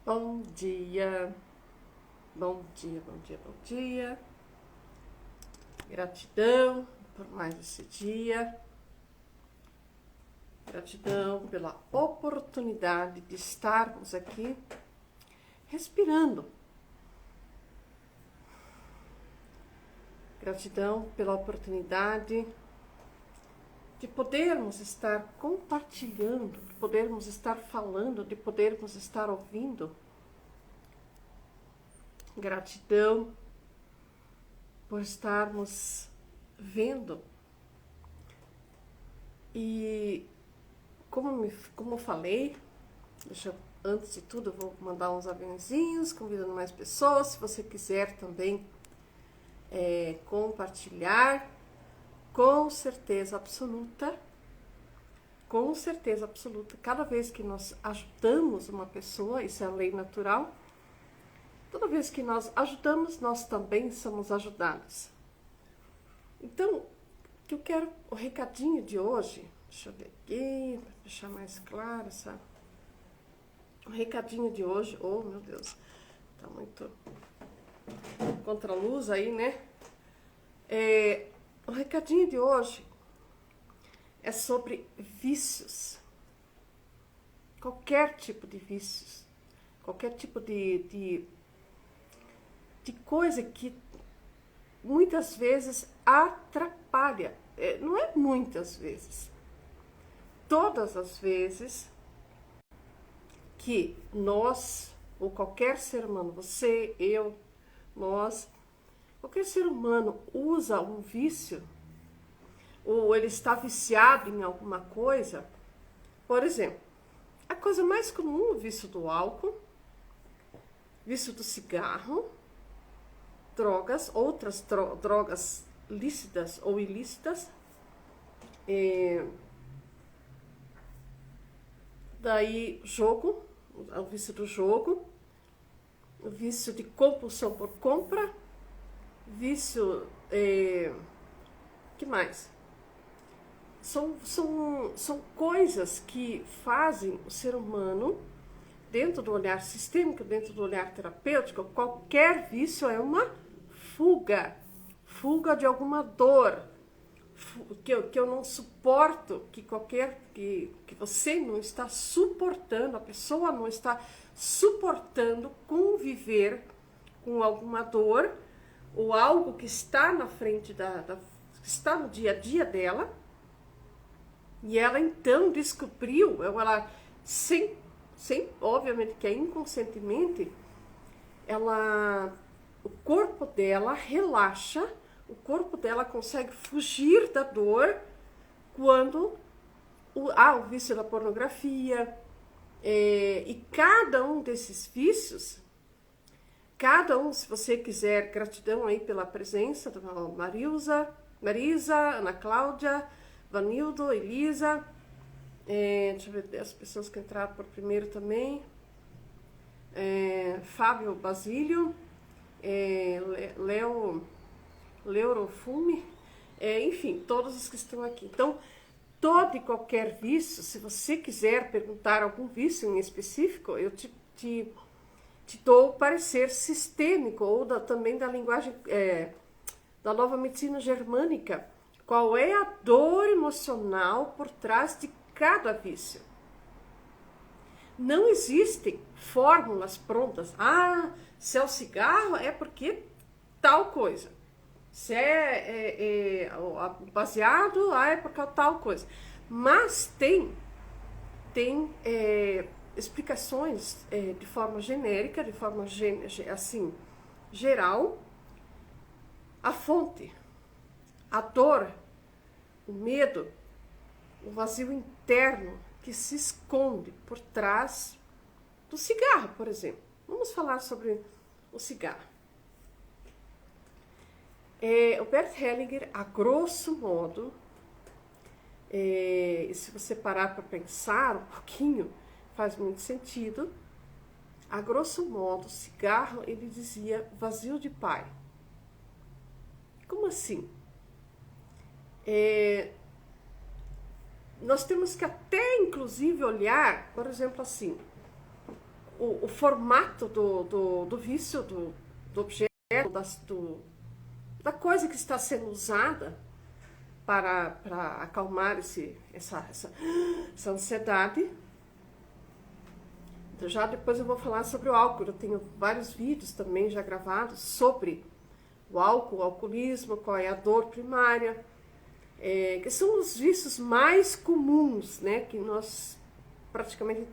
Bom dia, bom dia, bom dia, bom dia. Gratidão por mais esse dia. Gratidão pela oportunidade de estarmos aqui respirando. Gratidão pela oportunidade de podermos estar compartilhando, de podermos estar falando, de podermos estar ouvindo. Gratidão por estarmos vendo. E como eu falei, antes de tudo eu vou mandar uns aviãozinhos, convidando mais pessoas. Se você quiser também compartilhar, com certeza absoluta, cada vez que nós ajudamos uma pessoa, isso é a lei natural, toda vez que nós ajudamos, nós também somos ajudados. Então, que eu quero, o recadinho de hoje, deixa eu ver aqui, para deixar mais claro, sabe? O recadinho de hoje, oh meu Deus, tá muito contra a luz aí, né? O recadinho de hoje é sobre vícios. Qualquer tipo de vícios, qualquer tipo de coisa que muitas vezes atrapalha. Não é muitas vezes. Todas as vezes que nós, ou qualquer ser humano, você, eu, nós, qualquer ser humano usa um vício, ou ele está viciado em alguma coisa, por exemplo, a coisa mais comum, o vício do álcool, vício do cigarro, drogas, outras drogas lícitas ou ilícitas, daí jogo, o vício do jogo, o vício de compulsão por compra, vício, que mais? São coisas que fazem o ser humano, dentro do olhar sistêmico, dentro do olhar terapêutico, qualquer vício é uma fuga de alguma dor, que eu não suporto, que você não está suportando, a pessoa não está suportando conviver com alguma dor, ou algo que está na frente que está no dia a dia dela, e ela então descobriu, ela sem obviamente que é inconscientemente, o corpo dela relaxa, o corpo dela consegue fugir da dor quando o vício da pornografia, e cada um desses vícios, se você quiser, gratidão aí pela presença da Marisa, Ana Cláudia, Vanildo, Elisa, deixa eu ver as pessoas que entraram por primeiro também, Fábio Basílio, Leorofume, enfim, todos os que estão aqui. Então, todo e qualquer vício, se você quiser perguntar algum vício em específico, eu te dou o parecer sistêmico, ou também da linguagem da nova medicina germânica. Qual é a dor emocional por trás de cada vício? Não existem fórmulas prontas. Se é o cigarro, é porque tal coisa. Se é baseado, é porque tal coisa. Mas tem explicações de forma genérica, de forma assim, geral. A fonte, a dor, o medo, o vazio interno que se esconde por trás do cigarro, por exemplo. Vamos falar sobre o cigarro. O Bert Hellinger, a grosso modo, se você parar para pensar um pouquinho, faz muito sentido. A grosso modo, o cigarro, ele dizia vazio de pai. Como assim? Nós temos que até, inclusive, olhar, por exemplo, assim, o formato do vício, do objeto, da coisa que está sendo usada para acalmar essa ansiedade. Então, já depois eu vou falar sobre o álcool. Eu tenho vários vídeos também já gravados sobre o álcool, o alcoolismo, qual é a dor primária, que são os vícios mais comuns, né, que nós praticamente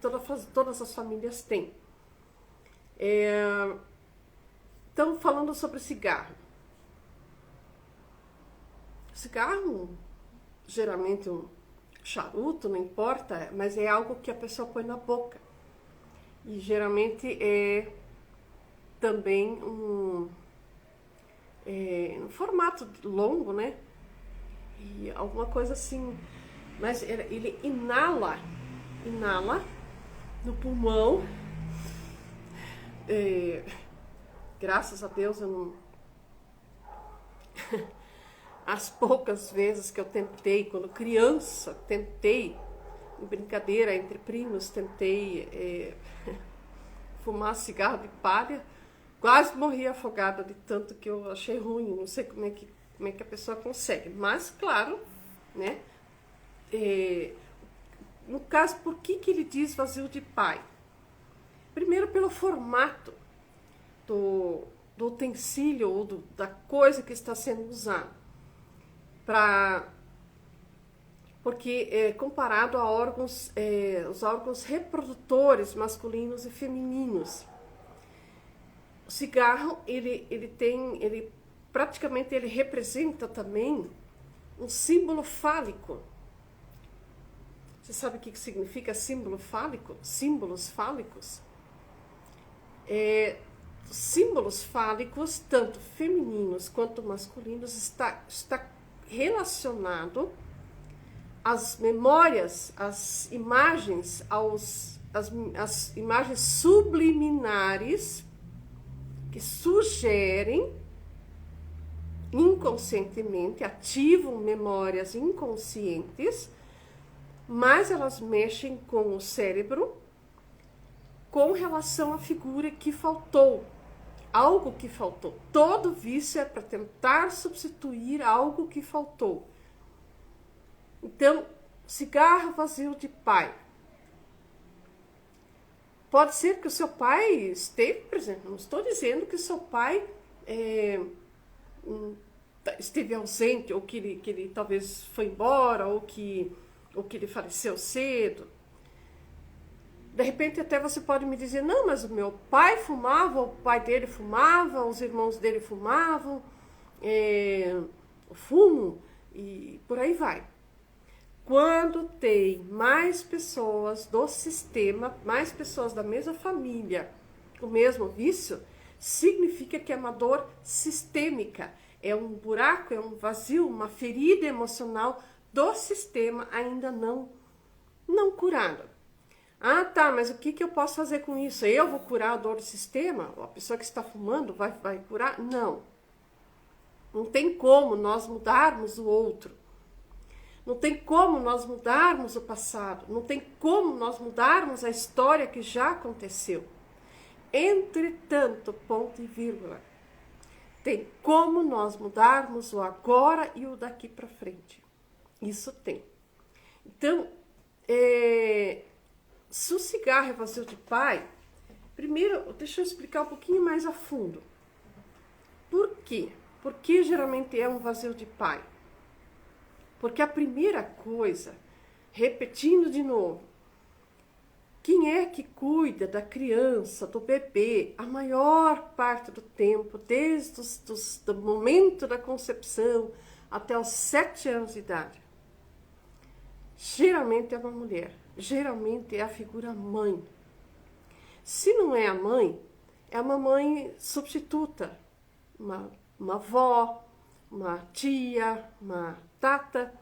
todas as famílias têm. Então, falando sobre cigarro. Cigarro, geralmente um charuto, não importa, mas é algo que a pessoa põe na boca. E geralmente é também um formato longo, né? E alguma coisa assim. Mas ele inala no pulmão. Graças a Deus eu não. As poucas vezes que eu tentei, quando criança, em brincadeira entre primos, tentei fumar cigarro de palha, quase morri afogada de tanto que eu achei ruim. Não sei como é que a pessoa consegue, mas claro, né? No caso, por que ele diz vazio de pai? Primeiro, pelo formato do utensílio ou da coisa que está sendo usada. Porque comparado a os órgãos reprodutores masculinos e femininos, o cigarro ele praticamente ele representa também um símbolo fálico. Você sabe o que significa símbolo fálico? Símbolos fálicos? Símbolos fálicos, tanto femininos quanto masculinos, está relacionado às memórias, às imagens, às imagens subliminares que sugerem inconscientemente, ativam memórias inconscientes, mas elas mexem com o cérebro com relação à figura que faltou, algo que faltou. Todo vício é para tentar substituir algo que faltou. Então, cigarro vazio de pai. Pode ser que o seu pai esteve presente. Não estou dizendo que o seu pai esteve ausente, ou que ele talvez foi embora, ou que ele faleceu cedo. De repente até você pode me dizer, não, mas o meu pai fumava, o pai dele fumava, os irmãos dele fumavam, fumo, e por aí vai. Quando tem mais pessoas do sistema, mais pessoas da mesma família, o mesmo vício, significa que é uma dor sistêmica, é um buraco, é um vazio, uma ferida emocional do sistema ainda não curada. Ah, tá, mas o que eu posso fazer com isso? Eu vou curar a dor do sistema? A pessoa que está fumando vai curar? Não. Não tem como nós mudarmos o outro. Não tem como nós mudarmos o passado. Não tem como nós mudarmos a história que já aconteceu. Entretanto, ponto e vírgula, tem como nós mudarmos o agora e o daqui para frente. Isso tem. Então, se o cigarro é vazio de pai, primeiro, deixa eu explicar um pouquinho mais a fundo. Por quê? Por que geralmente é um vazio de pai? Porque a primeira coisa, repetindo de novo, quem é que cuida da criança, do bebê, a maior parte do tempo, desde o momento da concepção até os 7 anos de idade? Geralmente é uma mulher. Geralmente é a figura mãe. Se não é a mãe, é uma mãe substituta, uma avó, uma tia, uma tata,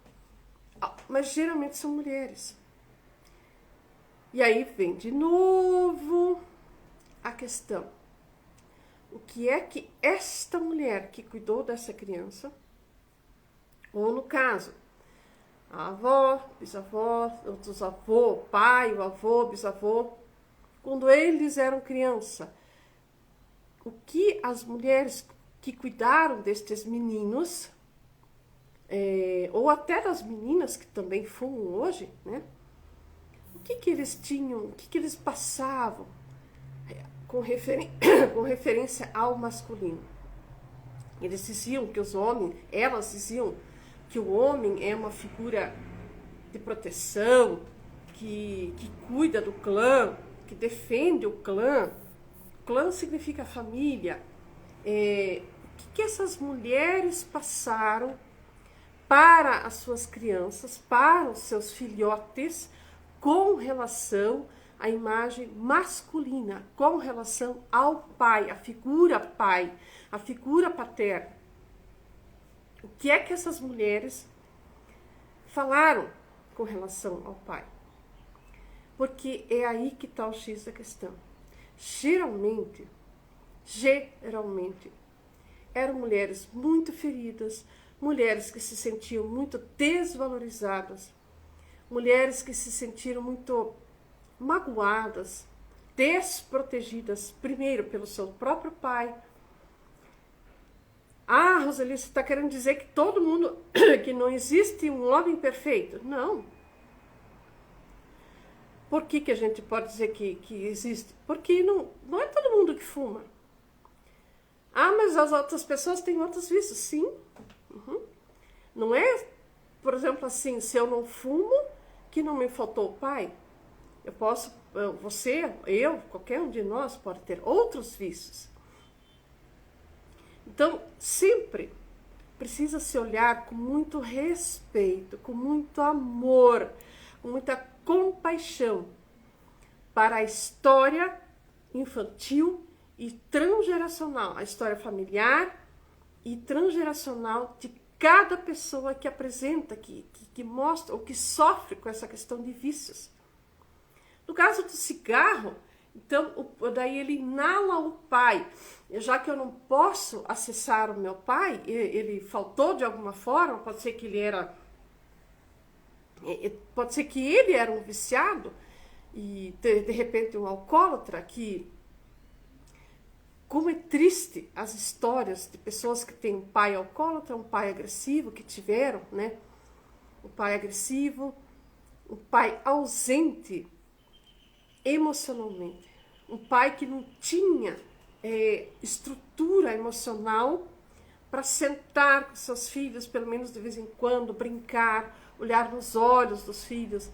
mas geralmente são mulheres. E aí vem de novo a questão: o que é que esta mulher que cuidou dessa criança, ou no caso, a avó, bisavó, outros avô, pai, o avô, bisavô, quando eles eram criança, o que as mulheres que cuidaram destes meninos, ou até das meninas que também fumam hoje, né? O que eles tinham, o que eles passavam com referência ao masculino. Eles diziam que os homens, elas diziam que o homem é uma figura de proteção, que cuida do clã, que defende o clã. Clã significa família. O que essas mulheres passaram para as suas crianças, para os seus filhotes, com relação à imagem masculina, com relação ao pai, a figura pai, a figura paterna. O que é que essas mulheres falaram com relação ao pai? Porque é aí que está o X da questão. Geralmente, eram mulheres muito feridas, mulheres que se sentiam muito desvalorizadas, mulheres que se sentiram muito magoadas, desprotegidas, primeiro pelo seu próprio pai. Ah, Roseli, você está querendo dizer que todo mundo, que não existe um homem perfeito? Não. Por que a gente pode dizer que existe? Porque não é todo mundo que fuma. Ah, mas as outras pessoas têm outros vícios. Sim. Uhum. Não é, por exemplo, assim, se eu não fumo, que não me faltou o pai. Eu posso, você, eu, qualquer um de nós pode ter outros vícios. Então, sempre precisa se olhar com muito respeito, com muito amor, com muita compaixão para a história infantil e transgeracional, a história familiar e transgeracional de cada pessoa que apresenta, que mostra ou que sofre com essa questão de vícios. No caso do cigarro, então, daí ele inala o pai. Já que eu não posso acessar o meu pai, ele faltou de alguma forma, pode ser que ele era um viciado e de repente um alcoólatra, que como é triste as histórias de pessoas que têm um pai alcoólatra, um pai agressivo, que tiveram, né? Um pai agressivo, um pai ausente emocionalmente, um pai que não tinha estrutura emocional para sentar com seus filhos, pelo menos de vez em quando, brincar, olhar nos olhos dos filhos,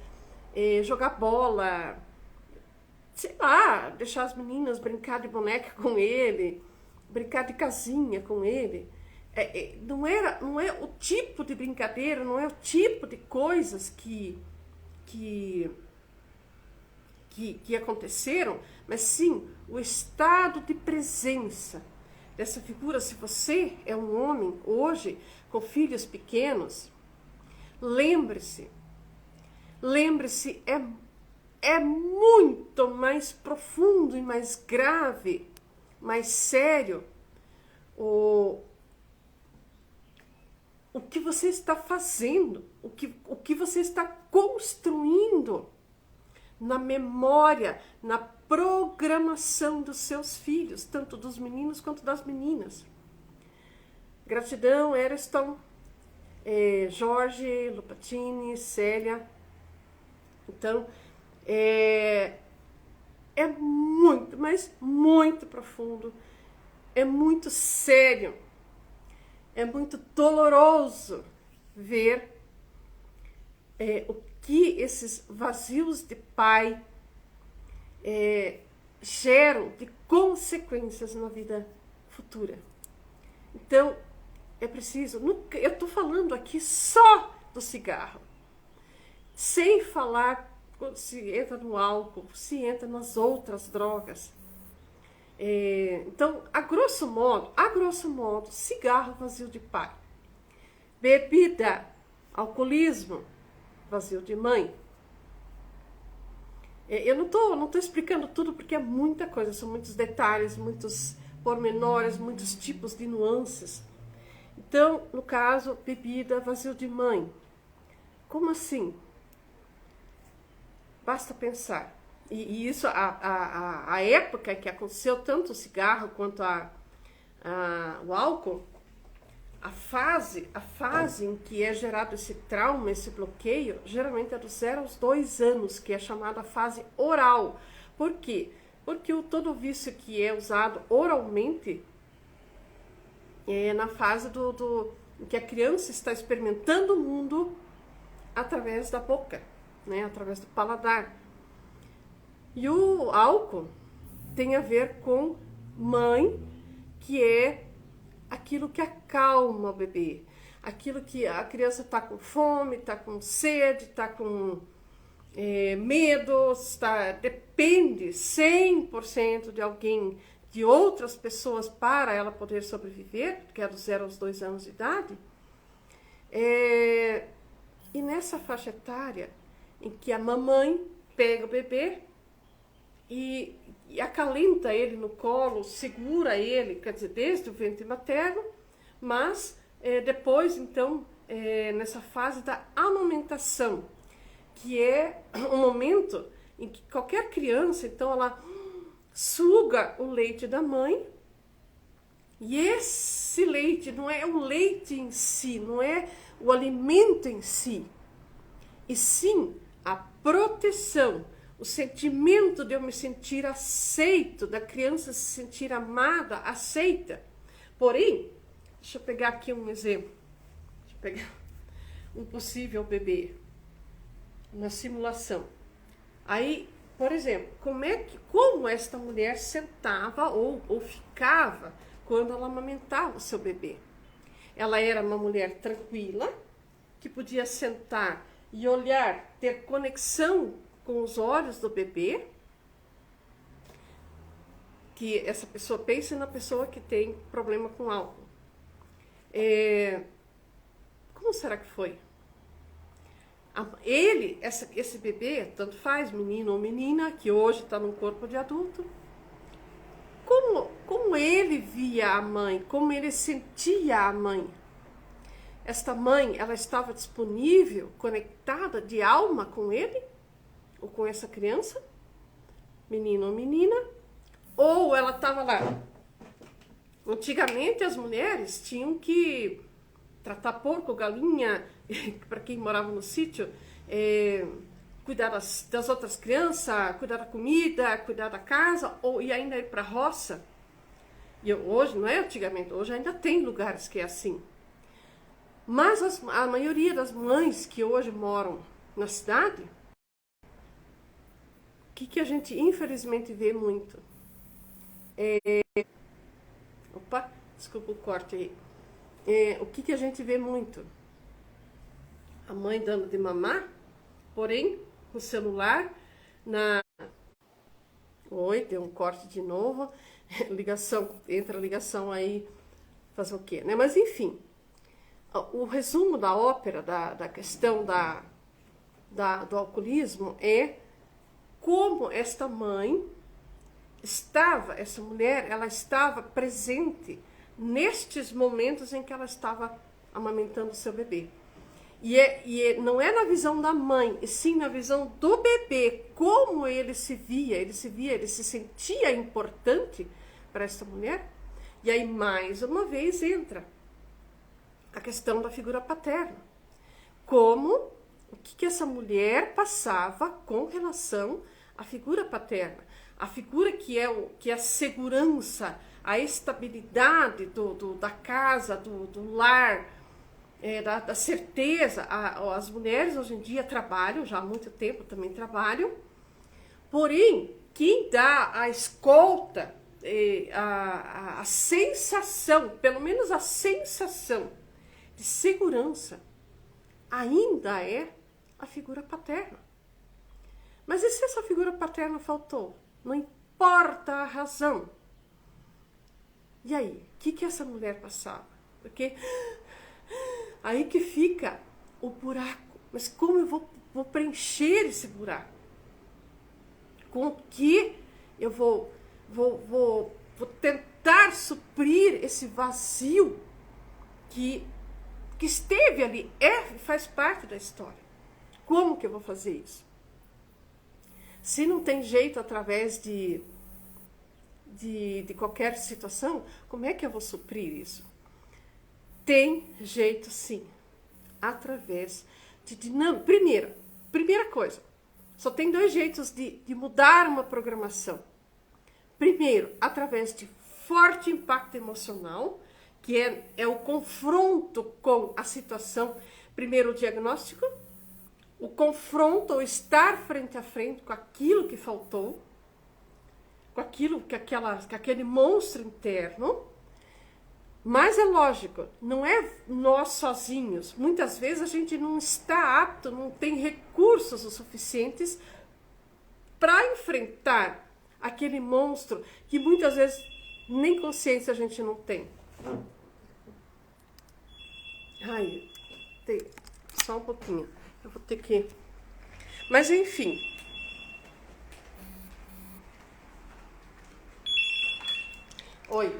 jogar bola, sei lá, deixar as meninas brincar de boneca com ele, brincar de casinha com ele. Não é o tipo de brincadeira, não é o tipo de coisas que aconteceram, mas sim o estado de presença dessa figura. Se você é um homem hoje com filhos pequenos, lembre-se, é muito mais profundo e mais grave, mais sério o que você está fazendo, o que você está construindo na memória, na programação dos seus filhos, tanto dos meninos quanto das meninas. Gratidão, Eriston, Jorge, Lupatini, Célia. Então, é muito, mas muito profundo, é muito sério, é muito doloroso ver o que esses vazios de pai geram de consequências na vida futura. Então, é preciso, eu estou falando aqui só do cigarro, sem falar se entra no álcool, se entra nas outras drogas. Então, a grosso modo, cigarro, vazio de pai. Bebida, alcoolismo, vazio de mãe. Eu não tô explicando tudo porque é muita coisa, são muitos detalhes, muitos pormenores, muitos tipos de nuances. Então, no caso, bebida, vazio de mãe. Como assim? Basta pensar. e isso, a época que aconteceu tanto o cigarro quanto o álcool, a fase em que é gerado esse trauma, esse bloqueio, geralmente é dos 0 aos 2 anos, que é chamada fase oral. Por quê? Porque todo vício que é usado oralmente é na fase em que a criança está experimentando o mundo através da boca, né? Através do paladar. E o álcool tem a ver com mãe, que é aquilo que acalma o bebê, aquilo que a criança está com fome, está com sede, está com medo, depende 100% de alguém, de outras pessoas para ela poder sobreviver, que é dos 0 aos 2 anos de idade. E nessa faixa etária em que a mamãe pega o bebê e acalenta ele no colo, segura ele, quer dizer, desde o ventre materno, mas depois, então, nessa fase da amamentação, que é um momento em que qualquer criança, então, ela suga o leite da mãe, e esse leite não é o leite em si, não é o alimento em si, e sim a proteção, o sentimento de eu me sentir aceito, da criança se sentir amada, aceita. Porém, deixa eu pegar aqui um exemplo. Deixa eu pegar um possível bebê na simulação. Aí, por exemplo, como esta mulher sentava ou ficava quando ela amamentava o seu bebê? Ela era uma mulher tranquila, que podia sentar e olhar, ter conexão com os olhos do bebê, que essa pessoa pensa na pessoa que tem problema com álcool. Como será que foi? Esse bebê, tanto faz, menino ou menina, que hoje está num corpo de adulto, como ele via a mãe, como ele sentia a mãe. Esta mãe, ela estava disponível, conectada de alma com ele, ou com essa criança, menino ou menina, ou ela estava lá. Antigamente as mulheres tinham que tratar porco, galinha, para quem morava no sítio, cuidar das outras crianças, cuidar da comida, cuidar da casa, e ainda ir para a roça. E hoje, não é antigamente, hoje ainda tem lugares que é assim. Mas a maioria das mães que hoje moram na cidade, o que a gente infelizmente vê muito? Opa, desculpa o corte aí. O que a gente vê muito? A mãe dando de mamar, porém, no celular, Oi, deu um corte de novo. Entra a ligação aí, fazer o quê, né? Mas enfim, o resumo da ópera, da questão do alcoolismo é como esta mulher, ela estava presente nestes momentos em que ela estava amamentando o seu bebê. E não é na visão da mãe, e sim na visão do bebê, como ele se sentia importante para essa mulher. E aí, mais uma vez, entra a questão da figura paterna. O que essa mulher passava com relação à figura paterna. A figura que é a segurança, a estabilidade da casa, do lar, da certeza. As mulheres hoje em dia trabalham, já há muito tempo também trabalham, porém, quem dá a escolta, a sensação, pelo menos a sensação de segurança, ainda é a figura paterna. Mas e se essa figura paterna faltou? Não importa a razão. E aí, o que essa mulher passava? Porque aí que fica o buraco. Mas como eu vou preencher esse buraco? Com o que eu vou tentar suprir esse vazio que esteve ali, faz parte da história. Como que eu vou fazer isso? Se não tem jeito através de qualquer situação, como é que eu vou suprir isso? Tem jeito sim, através de dinâmica. Primeira coisa, só tem 2 jeitos de mudar uma programação. Primeiro, através de forte impacto emocional, que é o confronto com a situação. Primeiro, o diagnóstico, o confronto, ou estar frente a frente com aquilo que faltou, com aquilo com aquele monstro interno. Mas é lógico, não é nós sozinhos. Muitas vezes a gente não está apto, não tem recursos o suficientes para enfrentar aquele monstro que muitas vezes nem consciência a gente não tem. Ai, só um pouquinho. Eu vou ter que... Mas enfim. Oi.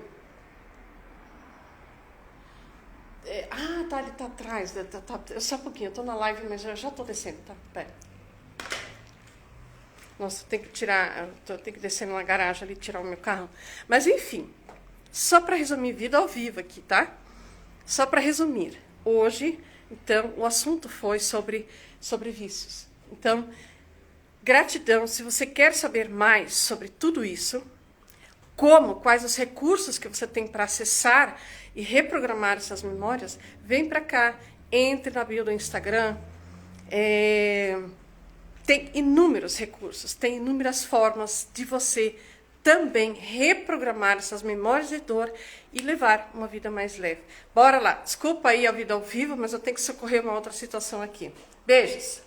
Tá, ele tá atrás. Só um pouquinho, eu tô na live, mas eu já tô descendo, tá? Pera. Nossa, tem que tirar, tem que descer na garagem ali, tirar o meu carro. Mas enfim, só para resumir, vida ao vivo aqui, tá? Só para resumir. Hoje, então, o assunto foi sobre vícios. Então, gratidão. Se você quer saber mais sobre tudo isso, quais os recursos que você tem para acessar e reprogramar essas memórias, vem para cá, entre na bio do Instagram. Tem inúmeros recursos, tem inúmeras formas de você também reprogramar essas memórias de dor e levar uma vida mais leve. Bora lá. Desculpa aí a vida ao vivo, mas eu tenho que socorrer uma outra situação aqui. Beijos!